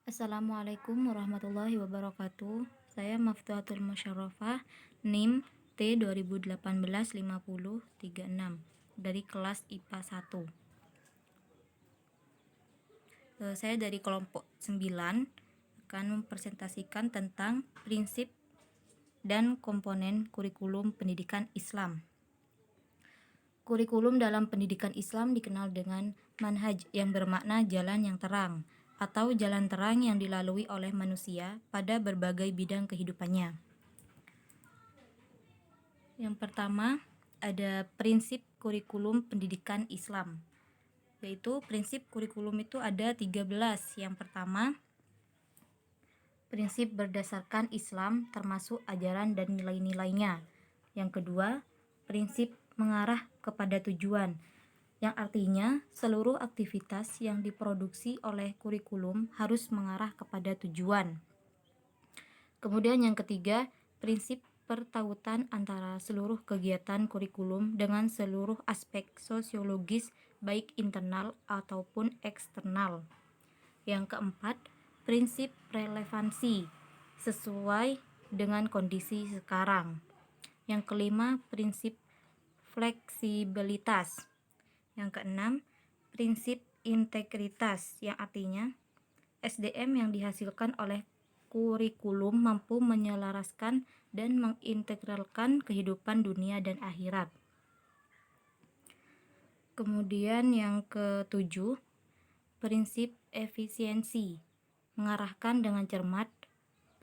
Assalamualaikum warahmatullahi wabarakatuh. Saya Maftuhatul Musyarrafah, NIM T2018-5036 dari kelas IPA 1. Saya dari kelompok 9 akan mempresentasikan tentang prinsip dan komponen kurikulum pendidikan Islam. Kurikulum dalam pendidikan Islam dikenal dengan manhaj yang bermakna jalan yang terang atau jalan terang yang dilalui oleh manusia pada berbagai bidang kehidupannya. Yang pertama, ada prinsip kurikulum pendidikan Islam, yaitu prinsip kurikulum itu ada 13. Yang pertama, prinsip berdasarkan Islam termasuk ajaran dan nilai-nilainya. Yang kedua, prinsip mengarah kepada tujuan, yang artinya seluruh aktivitas yang diproduksi oleh kurikulum harus mengarah kepada tujuan. Kemudian yang ketiga, prinsip pertautan antara seluruh kegiatan kurikulum dengan seluruh aspek sosiologis baik internal ataupun eksternal. Yang keempat, prinsip relevansi sesuai dengan kondisi sekarang. Yang kelima, prinsip fleksibilitas. Yang keenam, prinsip integritas, yang artinya SDM yang dihasilkan oleh kurikulum mampu menyelaraskan dan mengintegralkan kehidupan dunia dan akhirat. Kemudian yang ketujuh, prinsip efisiensi, mengarahkan dengan cermat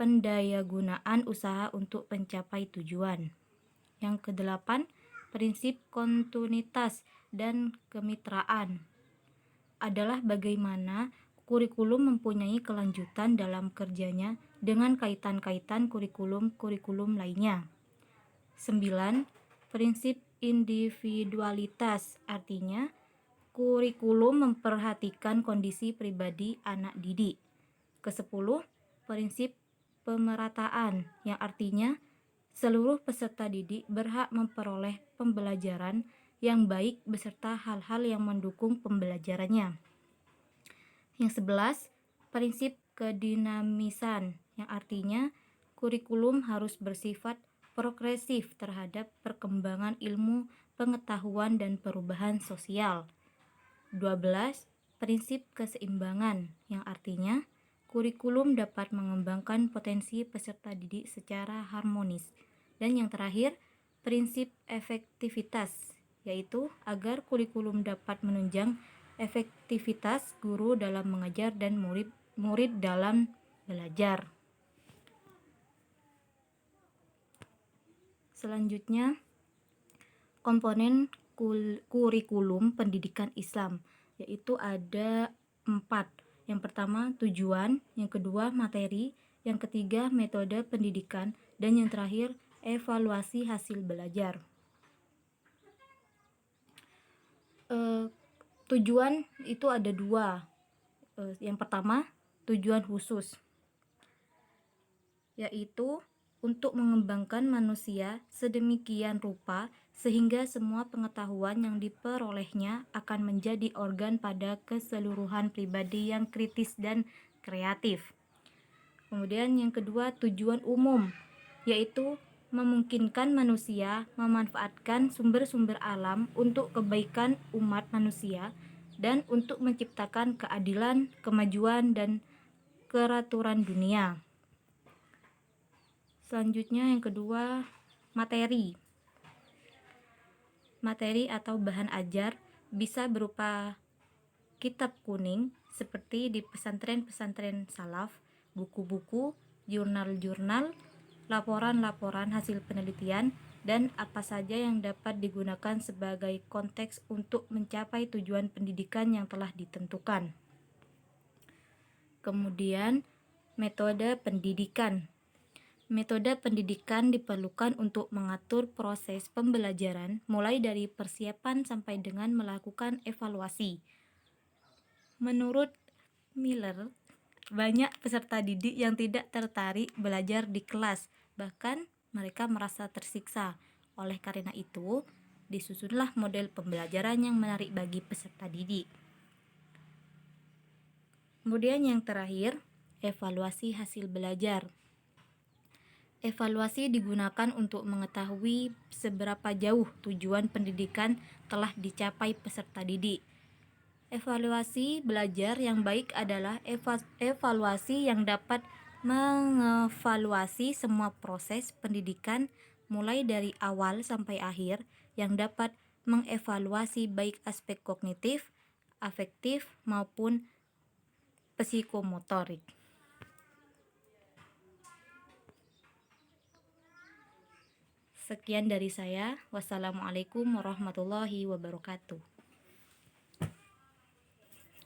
pendayagunaan usaha untuk mencapai tujuan. Yang kedelapan, prinsip kontinuitas dan kemitraan, adalah bagaimana kurikulum mempunyai kelanjutan dalam kerjanya dengan kaitan-kaitan kurikulum-kurikulum lainnya. 9. Prinsip individualitas, artinya kurikulum memperhatikan kondisi pribadi anak didik. Ke-10, prinsip pemerataan, yang artinya seluruh peserta didik berhak memperoleh pembelajaran yang baik beserta hal-hal yang mendukung pembelajarannya. Yang 11, prinsip kedinamisan, yang artinya kurikulum harus bersifat progresif terhadap perkembangan ilmu, pengetahuan, dan perubahan sosial. 12. Prinsip keseimbangan, yang artinya kurikulum dapat mengembangkan potensi peserta didik secara harmonis. Dan yang terakhir, prinsip efektivitas, yaitu agar kurikulum dapat menunjang efektivitas guru dalam mengajar dan murid dalam belajar. Selanjutnya, komponen kurikulum pendidikan Islam, yaitu ada 4. Yang pertama, tujuan. Yang kedua, materi. Yang ketiga, metode pendidikan. Dan yang terakhir, evaluasi hasil belajar. Tujuan itu ada 2. Yang pertama, tujuan khusus, yaitu untuk mengembangkan manusia sedemikian rupa sehingga semua pengetahuan yang diperolehnya akan menjadi organ pada keseluruhan pribadi yang kritis dan kreatif. Kemudian yang kedua, tujuan umum, yaitu memungkinkan manusia memanfaatkan sumber-sumber alam untuk kebaikan umat manusia dan untuk menciptakan keadilan, kemajuan, dan keraturan dunia. Selanjutnya yang kedua, materi. Materi atau bahan ajar bisa berupa kitab kuning seperti di pesantren-pesantren salaf, buku-buku, jurnal-jurnal, laporan-laporan hasil penelitian, dan apa saja yang dapat digunakan sebagai konteks untuk mencapai tujuan pendidikan yang telah ditentukan. Kemudian, metode pendidikan. Metode pendidikan diperlukan untuk mengatur proses pembelajaran mulai dari persiapan sampai dengan melakukan evaluasi. Menurut Miller, banyak peserta didik yang tidak tertarik belajar di kelas, bahkan mereka merasa tersiksa. Oleh karena itu, disusunlah model pembelajaran yang menarik bagi peserta didik. Kemudian yang terakhir, evaluasi hasil belajar. Evaluasi digunakan untuk mengetahui seberapa jauh tujuan pendidikan telah dicapai peserta didik. Evaluasi belajar yang baik adalah evaluasi yang dapat mengevaluasi semua proses pendidikan mulai dari awal sampai akhir, yang dapat mengevaluasi baik aspek kognitif, afektif maupun psikomotorik. Sekian dari saya. Wassalamualaikum warahmatullahi wabarakatuh.